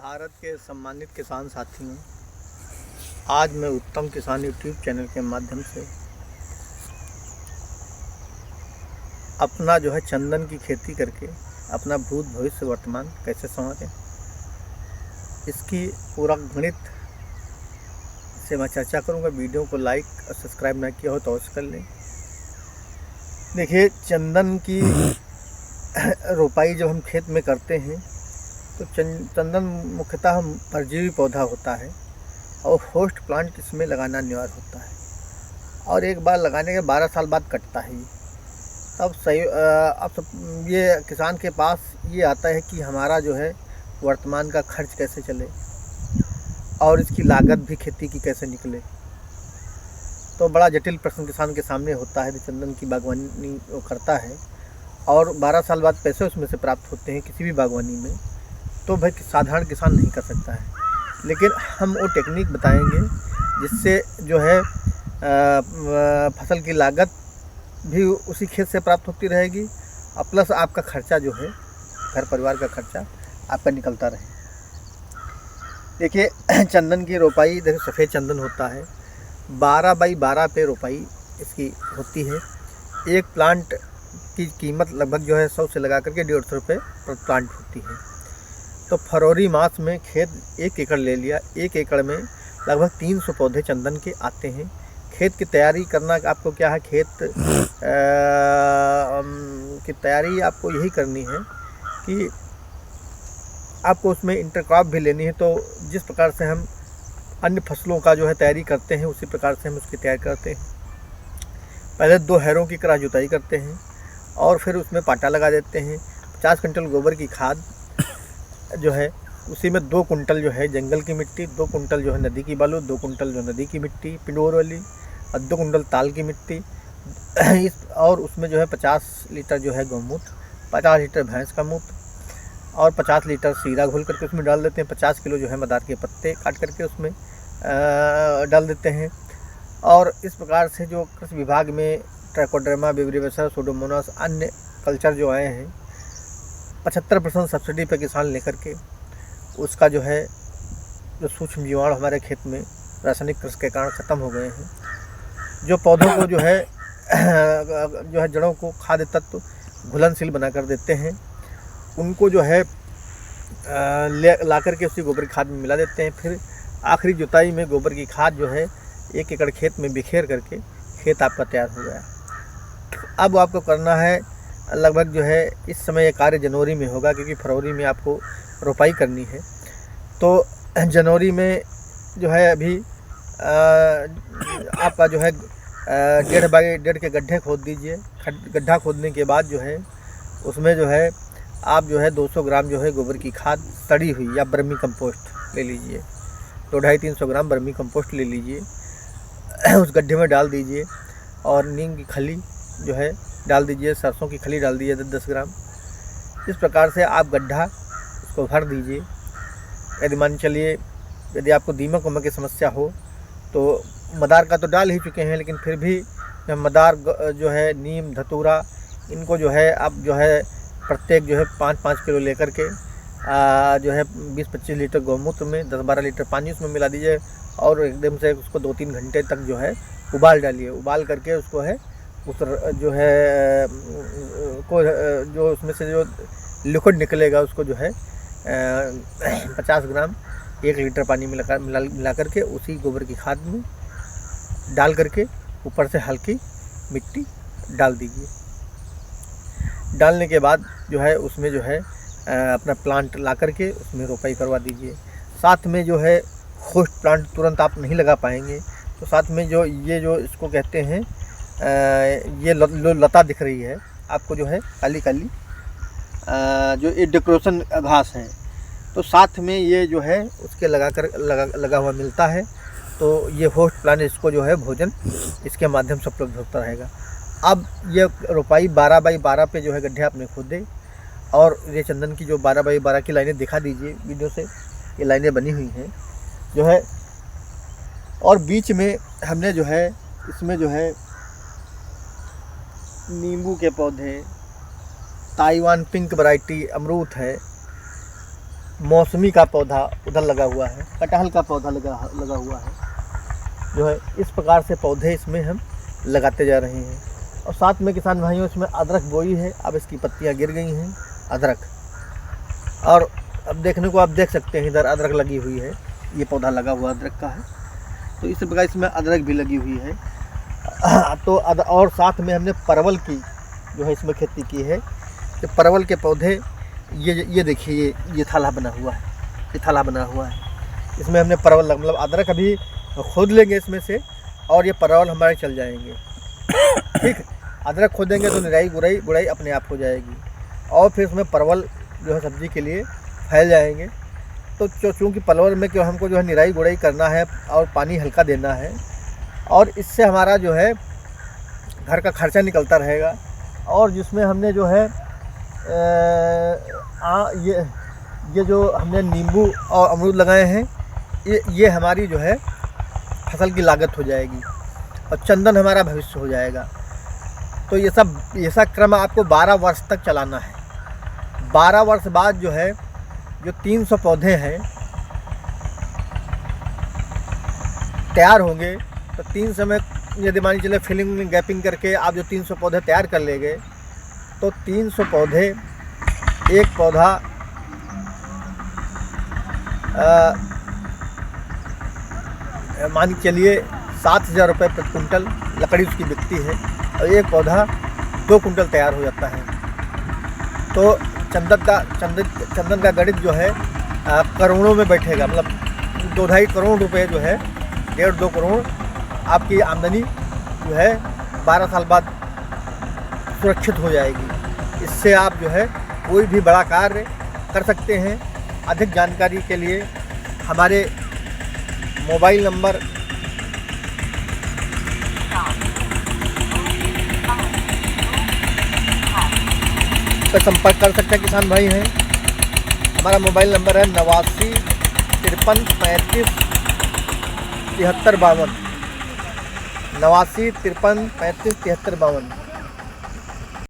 भारत के सम्मानित किसान साथियों, आज मैं उत्तम किसान यूट्यूब चैनल के माध्यम से अपना चंदन की खेती करके अपना भूत भविष्य वर्तमान कैसे संवारें, इसकी पूरा गणित से मैं चर्चा करूंगा। वीडियो को लाइक और सब्सक्राइब ना किया हो तो अवश्य कर लें। देखिए, चंदन की रोपाई जब हम खेत में करते हैं तो चंदन मुख्यतः हम परजीवी पौधा होता है और होस्ट प्लांट इसमें लगाना अनिवार्य होता है और एक बार लगाने के 12 साल बाद कटता है। तब सही अब सब ये किसान के पास ये आता है कि हमारा वर्तमान का खर्च कैसे चले और इसकी लागत भी खेती की कैसे निकले। तो बड़ा जटिल प्रश्न किसान के सामने होता है। चंदन की बागवानी वो करता है और 12 साल बाद पैसे उसमें से प्राप्त होते हैं किसी भी बागवानी में, तो भाई साधारण किसान नहीं कर सकता है। लेकिन हम वो टेक्निक बताएंगे जिससे फसल की लागत भी उसी खेत से प्राप्त होती रहेगी और प्लस आपका खर्चा घर परिवार का खर्चा आपका निकलता रहे। देखिए, चंदन की रोपाई सफ़ेद चंदन होता है, 12 बाई 12 पे रोपाई इसकी होती है। एक प्लांट की कीमत लगभग 100 से लगा करके 150 रुपये पर प्लांट होती है। तो फरवरी मास में खेत 1 एकड़ ले लिया, 1 एकड़ में लगभग 300 पौधे चंदन के आते हैं। खेत की तैयारी करना आपको क्या है, खेत की तैयारी आपको यही करनी है कि आपको उसमें इंटरक्रॉप भी लेनी है। तो जिस प्रकार से हम अन्य फसलों का तैयारी करते हैं उसी प्रकार से हम उसकी तैयारी करते हैं। पहले 2 हैरों की क्रॉस जुताई करते हैं और फिर उसमें पाटा लगा देते हैं। 50 क्विंटल गोबर की खाद उसी में 2 कुंटल जंगल की मिट्टी, 2 कुंटल नदी की बालू, 2 कुंटल नदी की मिट्टी पिंडोर वाली और 2 कुंटल ताल की मिट्टी और उसमें 50 लीटर गौमूत्र, 50 लीटर भैंस का मूत्र और 50 लीटर सीरा घोल करके उसमें डाल देते हैं। 50 किलो मदार के पत्ते काट करके उसमें डाल देते हैं। और इस प्रकार से कृषि विभाग में ट्राइकोडर्मा, बिब्रियोफेरा, सूडोमोनास अन्य कल्चर आए हैं, 75% सब्सिडी पे किसान लेकर के उसका जो सूक्ष्म जीवाणु हमारे खेत में रासायनिक कृषि के कारण ख़त्म हो गए हैं। जो पौधों को जड़ों को खाद्य तत्व घुलनशील बना कर देते हैं, उनको ला करके उसी गोबर की खाद में मिला देते हैं। फिर आखिरी जुताई में गोबर की खाद 1 एकड़ खेत में बिखेर करके खेत आपका तैयार हो गया। अब आपको करना है लगभग इस समय ये कार्य जनवरी में होगा, क्योंकि फरवरी में आपको रोपाई करनी है। तो जनवरी में अभी आपका 1.5 बाई 1.5 के गड्ढे खोद दीजिए। गड्ढा खोदने के बाद उसमें आप 200 ग्राम गोबर की खाद सड़ी हुई या बर्मी कंपोस्ट ले लीजिए, 250-300 ग्राम बर्मी कंपोस्ट ले लीजिए, उस गड्ढे में डाल दीजिए और नीम की खली डाल दीजिए, सरसों की खली डाल दीजिए 10 ग्राम। इस प्रकार से आप गड्ढा उसको भर दीजिए। यदि मान चलिए यदि आपको दीमक उमक की समस्या हो तो मदार का तो डाल ही चुके हैं, लेकिन फिर भी मदार नीम, धतूरा, इनको आप प्रत्येक 5-5 किलो लेकर के 20-25 लीटर गौमूत्र में 10-12 लीटर पानी उसमें मिला दीजिए और एकदम से उसको 2-3 घंटे तक उबाल डालिए। उबाल करके उसको उस उसमें से लिक्विड निकलेगा उसको 50 ग्राम 1 लीटर पानी में मिला करके उसी गोबर की खाद में डाल करके ऊपर से हल्की मिट्टी डाल दीजिए। डालने के बाद उसमें अपना प्लांट ला करके उसमें रोपाई करवा दीजिए। साथ में होस्ट प्लांट तुरंत आप नहीं लगा पाएंगे, तो साथ में इसको कहते हैं ये लता दिख रही है आपको काली काली ये डेकोरेशन घास है, तो साथ में ये उसके लगा हुआ मिलता है। तो ये होस्ट प्लांट इसको भोजन इसके माध्यम से उपलब्ध होता रहेगा। अब ये रोपाई 12 बाई 12 पे गड्ढे आपने खोदे और ये चंदन की 12 बाई 12 की लाइनें दिखा दीजिए वीडियो से। ये लाइनें बनी हुई हैं और बीच में हमने इसमें नींबू के पौधे, ताइवान पिंक वैरायटी अमरूद है, मौसमी का पौधा उधर लगा हुआ है, कटहल का पौधा लगा हुआ है जो है। इस प्रकार से पौधे इसमें हम लगाते जा रहे हैं। और साथ में किसान भाइयों इसमें अदरक बोई है, अब इसकी पत्तियां गिर गई हैं अदरक, और अब देखने को आप देख सकते हैं इधर अदरक लगी हुई है, ये पौधा लगा हुआ अदरक का है। तो इस प्रकार इसमें अदरक भी लगी हुई है। तो और साथ में हमने परवल की जो है इसमें खेती की है। तो परवल के पौधे ये देखिए, ये थाला बना हुआ है, ये थाला बना हुआ है, इसमें हमने परवल मतलब अदरक अभी खोद लेंगे इसमें से, और ये परवल हमारे चल जाएंगे। ठीक, अदरक खोदेंगे तो निराई गुड़ाई अपने आप हो जाएगी, और फिर उसमें परवल जो है सब्जी के लिए फैल जाएंगे। तो चूँकि परवल में क्यों हमको जो है निराई गुड़ाई करना है और पानी हल्का देना है, और इससे हमारा जो है घर का खर्चा निकलता रहेगा। और जिसमें हमने जो है ये जो हमने नींबू और अमरूद लगाए हैं, ये हमारी जो है फसल की लागत हो जाएगी, और चंदन हमारा भविष्य हो जाएगा। तो ये सब क्रम आपको 12 वर्ष तक चलाना है। 12 वर्ष बाद जो है जो 300 पौधे हैं तैयार होंगे, तो 300 में यदि मान चले फिलिंग गैपिंग करके आप जो 300 पौधे तैयार कर लेंगे, तो 300 पौधे, एक पौधा मान के चलिए 7,000 रुपये प्रति कुंटल लकड़ी उसकी बिकती है, और एक पौधा 2 कुंटल तैयार हो जाता है। तो चंदन का गणित जो है करोड़ों में बैठेगा, मतलब 2-2.5 करोड़ रुपए जो है, 1.5-2 करोड़ आपकी आमदनी जो है 12 साल बाद सुरक्षित हो जाएगी। इससे आप जो है कोई भी बड़ा कार्य कर सकते हैं। अधिक जानकारी के लिए हमारे मोबाइल नंबर पर संपर्क कर सकते हैं किसान भाई हैं। हमारा मोबाइल नंबर है 89 53 35 73 52, 89 53 35 73 52।